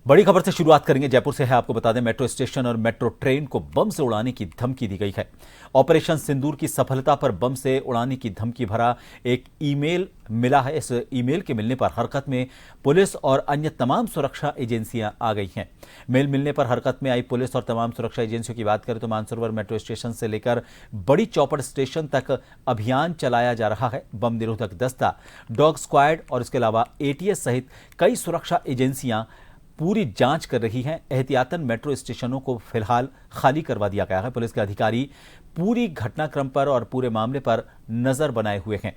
बड़ी खबर से शुरुआत करेंगे। जयपुर से है। आपको बता दें, मेट्रो स्टेशन और मेट्रो ट्रेन को बम से उड़ाने की धमकी दी गई है। ऑपरेशन सिंदूर की सफलता पर बम से उड़ाने की धमकी भरा एक ईमेल मिला है। इस ईमेल के मिलने पर हरकत में पुलिस और अन्य तमाम सुरक्षा एजेंसियां आ गई हैं। मेल मिलने पर हरकत में आई पुलिस और तमाम सुरक्षा एजेंसियों की बात करें तो मानसरोवर मेट्रो स्टेशन से लेकर बड़ी चौपड़ स्टेशन तक अभियान चलाया जा रहा है। बम निरोधक दस्ता, डॉग स्क्वाड और इसके अलावा एटीएस सहित कई सुरक्षा एजेंसियां पूरी जांच कर रही हैं। एहतियातन मेट्रो स्टेशनों को फिलहाल खाली करवा दिया गया है। पुलिस के अधिकारी पूरी घटनाक्रम पर और पूरे मामले पर नजर बनाए हुए हैं।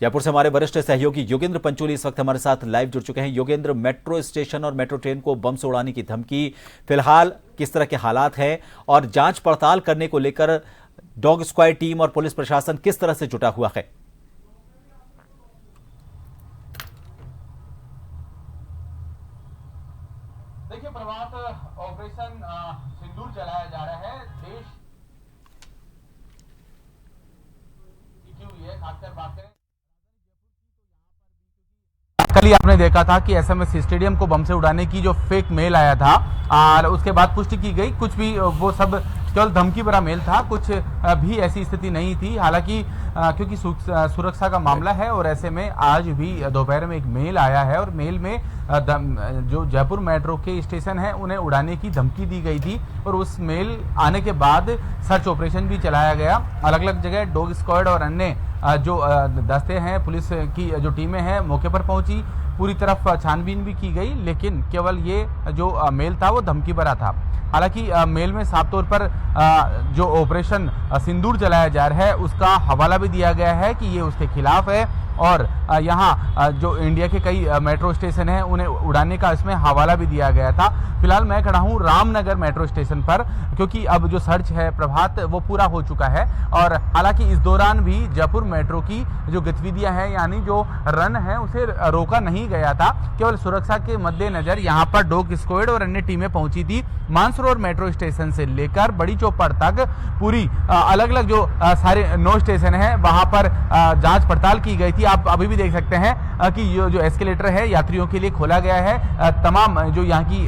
जयपुर से हमारे वरिष्ठ सहयोगी योगेंद्र पंचोली इस वक्त हमारे साथ लाइव जुड़ चुके हैं। योगेंद्र, मेट्रो स्टेशन और मेट्रो ट्रेन को बम से उड़ाने की धमकी, फिलहाल किस तरह के हालात हैं और जांच पड़ताल करने को लेकर डॉग स्क्वाड टीम और पुलिस प्रशासन किस तरह से जुटा हुआ है? देखिए प्रभात, ऑपरेशन सिंदूर चलाया जा रहा है। देश की हुई है, खासकर बात करें कल ही आपने देखा था कि एसएमएस स्टेडियम को बम से उड़ाने की जो फेक मेल आया था और उसके बाद पुष्टि की गई। कुछ भी वो सब केवल धमकी भरा मेल था, कुछ भी ऐसी स्थिति नहीं थी। हालांकि क्योंकि सुरक्षा का मामला है और ऐसे में आज भी दोपहर में एक मेल आया है और मेल में जो जयपुर मेट्रो के स्टेशन है उन्हें उड़ाने की धमकी दी गई थी और उस मेल आने के बाद सर्च ऑपरेशन भी चलाया गया। अलग अलग जगह डॉग स्क्वाड और अन्य जो दस्ते हैं, पुलिस की जो टीमें हैं मौके पर पहुंची, पूरी तरफ छानबीन भी की गई, लेकिन केवल ये जो मेल था वो धमकी भरा था। हालांकि मेल में साफ तौर पर जो ऑपरेशन सिंदूर चलाया जा रहा है उसका हवाला भी दिया गया है कि ये उसके खिलाफ है और यहाँ जो इंडिया के कई मेट्रो स्टेशन हैं उन्हें उड़ाने का इसमें हवाला भी दिया गया था। फिलहाल मैं खड़ा हूँ रामनगर मेट्रो स्टेशन पर, क्योंकि अब जो सर्च है प्रभात वो पूरा हो चुका है और हालांकि इस दौरान भी जयपुर मेट्रो की जो गतिविधियां हैं यानी जो रन है उसे रोका नहीं गया था। केवल सुरक्षा के मद्देनजर यहाँ पर डॉग स्क्वाड और अन्य टीमें पहुंची थी। मानसरोवर मेट्रो स्टेशन से लेकर बड़ी चौपड़ तक पूरी अलग अलग जो सारे 9 स्टेशन है वहां पर जांच पड़ताल की गई थी। आप अभी भी देख सकते हैं कि जो एस्केलेटर है यात्रियों के लिए खोला गया है। तमाम जो यहाँ की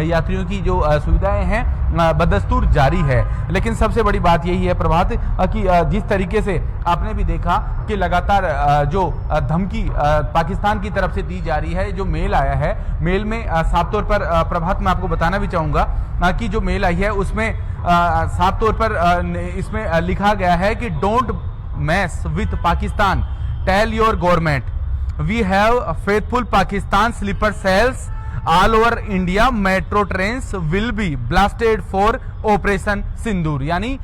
यात्रियों की जो सुविधाएं हैं बदस्तूर जारी है। लेकिन सबसे बड़ी बात यही है प्रभात कि जिस तरीके से आपने भी देखा कि लगातार जो धमकी पाकिस्तान की तरफ से दी जा रही है, जो मेल आया है, मेल में साफ तौर पर प्रभात मैं आपको बताना भी चाहूंगा कि जो मेल आई है उसमें साफ तौर पर इसमें लिखा गया है कि don't mess with Pakistan, tell your government we have faithful Pakistan sleeper cells all over India, metro trains will be blasted for operation Sindoor. यानी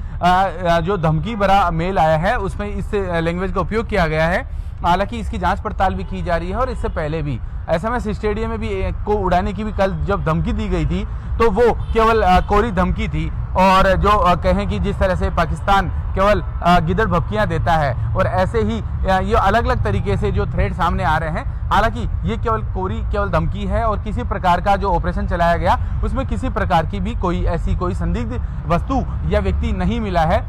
जो धमकी भरा मेल आया है उसमें इस लैंग्वेज का उपयोग किया गया है। हालांकि इसकी जांच पड़ताल भी की जा रही है और इससे पहले भी एसएमएस स्टेडियम में भी को उड़ाने की भी कल जब धमकी दी गई थी तो वो केवल कोरी धमकी थी और जो कहें कि जिस तरह से पाकिस्तान केवल गिदड़ भपकियां देता है और ऐसे ही ये अलग अलग तरीके से जो थ्रेट सामने आ रहे हैं। हालांकि ये केवल धमकी है और किसी प्रकार का जो ऑपरेशन चलाया गया उसमें किसी प्रकार की भी कोई संदिग्ध वस्तु या व्यक्ति नहीं मिला है,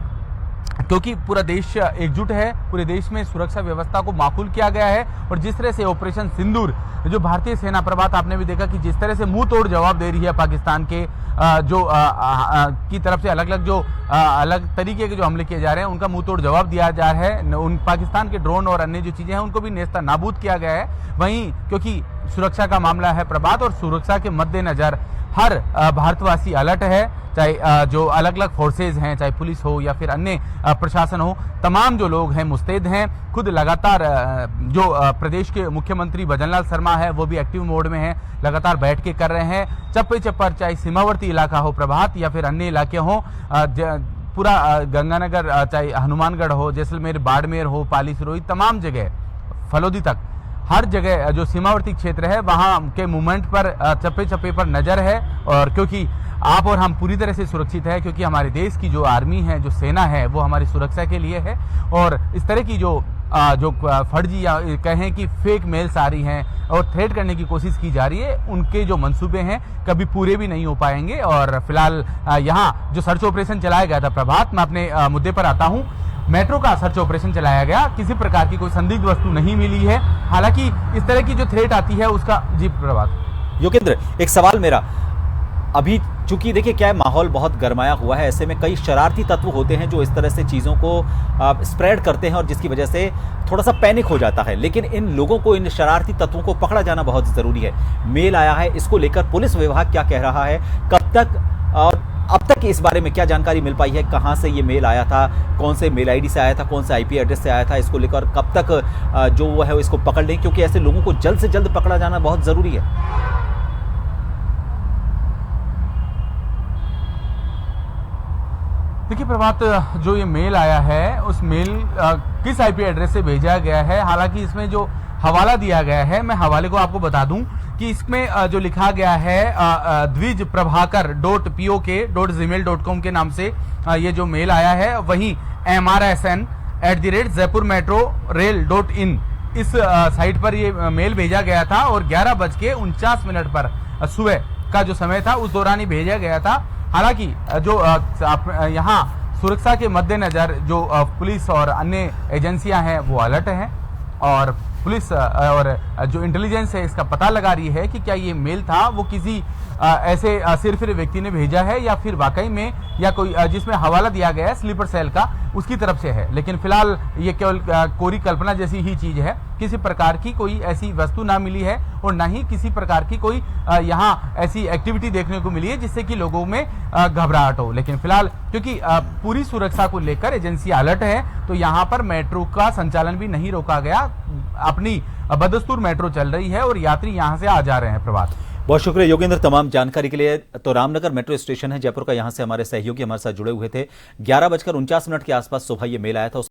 क्योंकि पूरा देश एकजुट है। पूरे देश में सुरक्षा व्यवस्था को माकूल किया गया है और जिस तरह से ऑपरेशन सिंदूर जो भारतीय सेना प्रभात आपने भी देखा कि जिस तरह से मुंह तोड़ जवाब दे रही है पाकिस्तान के जो की तरफ से अलग तरीके के जो हमले किए जा रहे हैं उनका मुंह तोड़ जवाब दिया जा रहा है। उन पाकिस्तान के ड्रोन और अन्य जो चीजें हैं उनको भी नेस्ता नाबूद किया गया है। वहीं क्योंकि सुरक्षा का मामला है प्रभात और सुरक्षा के मद्देनजर हर भारतवासी अलर्ट है, चाहे जो अलग अलग फोर्सेज हैं, चाहे पुलिस हो या फिर अन्य प्रशासन हो, तमाम जो लोग हैं मुस्तैद हैं। खुद लगातार जो प्रदेश के मुख्यमंत्री भजनलाल शर्मा है वो भी एक्टिव मोड में है, लगातार बैठ के कर रहे हैं चप्पे चप्पर, चाहे सीमावर्ती इलाका हो प्रभात या फिर अन्य इलाके हो, पूरा गंगानगर, चाहे हनुमानगढ़ हो, जैसलमेर, बाड़मेर हो, पाली, सिरोही, तमाम जगह फलोदी तक हर जगह जो सीमावर्ती क्षेत्र है वहां के मूवमेंट पर चप्पे चप्पे पर नजर है। और क्योंकि आप और हम पूरी तरह से सुरक्षित है, क्योंकि हमारे देश की जो आर्मी है, जो सेना है, वो हमारी सुरक्षा के लिए है और इस तरह की जो फर्जी या कहें कि फेक मेल्स आ रही हैं और थ्रेट करने की कोशिश की जा रही है, उनके जो मंसूबे हैं कभी पूरे भी नहीं हो पाएंगे। और फिलहाल यहाँ जो सर्च ऑपरेशन चलाया गया था प्रभात, मैं अपने मुद्दे पर आता हूँ। मेट्रो का सर्च ऑपरेशन चलाया गया। किसी प्रकार की कोई संदिग्ध वस्तु नहीं मिली है। हालांकि इस तरह की जो थ्रेट आती है उसका जी प्रभात। योगेंद्र, एक सवाल मेरा, अभी चूंकि देखिए क्या है, माहौल बहुत गरमाया हुआ है, ऐसे में कई शरारती तत्व होते हैं जो इस तरह से चीज़ों को स्प्रेड करते हैं और जिसकी वजह से थोड़ा सा पैनिक हो जाता है, लेकिन इन लोगों को, इन शरारती तत्वों को पकड़ा जाना बहुत ज़रूरी है। मेल आया है, इसको लेकर पुलिस विभाग क्या कह रहा है, कब तक और अब तक इस बारे में क्या जानकारी मिल पाई है, कहाँ से ये मेल आया था, कौन से मेल आईडी से आया था, कौन से आईपी एड्रेस से आया था, इसको लेकर कब तक जो वो है इसको पकड़ लें, क्योंकि ऐसे लोगों को जल्द से जल्द पकड़ा जाना बहुत ज़रूरी है। देखिए प्रभात, जो ये मेल आया है उस मेल किस आईपी एड्रेस से भेजा गया है, हालांकि इसमें जो हवाला दिया गया है, मैं हवाले को आपको बता दूं कि इसमें जो लिखा गया है द्विजप्रभाकर.pok.gmail.com के नाम से ये जो मेल आया है, वहीं mrsn@jaipurmetrorail.in इस साइट पर ये मेल भेजा गया था और 11:49 पर सुबह का जो समय था उस दौरान ही भेजा गया था। हालांकि जो यहाँ सुरक्षा के मद्देनजर जो पुलिस और अन्य एजेंसियां हैं वो अलर्ट हैं और पुलिस और जो इंटेलिजेंस है इसका पता लगा रही है कि क्या ये मेल था वो किसी ऐसे सिर्फ व्यक्ति ने भेजा है या फिर वाकई में या कोई जिसमें हवाला दिया गया है स्लीपर सेल का उसकी तरफ से है। लेकिन फिलहाल ये केवल कोरी कल्पना जैसी ही चीज है, किसी प्रकार की कोई ऐसी वस्तु ना मिली है और ना ही किसी प्रकार की कोई यहाँ ऐसी एक्टिविटी देखने को मिली है जिससे कि लोगों में घबराहट हो। लेकिन फिलहाल क्योंकि पूरी सुरक्षा को लेकर एजेंसी अलर्ट है तो यहाँ पर मेट्रो का संचालन भी नहीं रोका गया। अपनी बदस्तूर मेट्रो चल रही है और यात्री यहाँ से आ जा रहे हैं। प्रभात, बहुत शुक्रिया योगेंद्र तमाम जानकारी के लिए। तो रामनगर मेट्रो स्टेशन है जयपुर का, यहाँ से हमारे सहयोगी हमारे साथ जुड़े हुए थे। 11:49 के आसपास सुबह ये मेल आया था।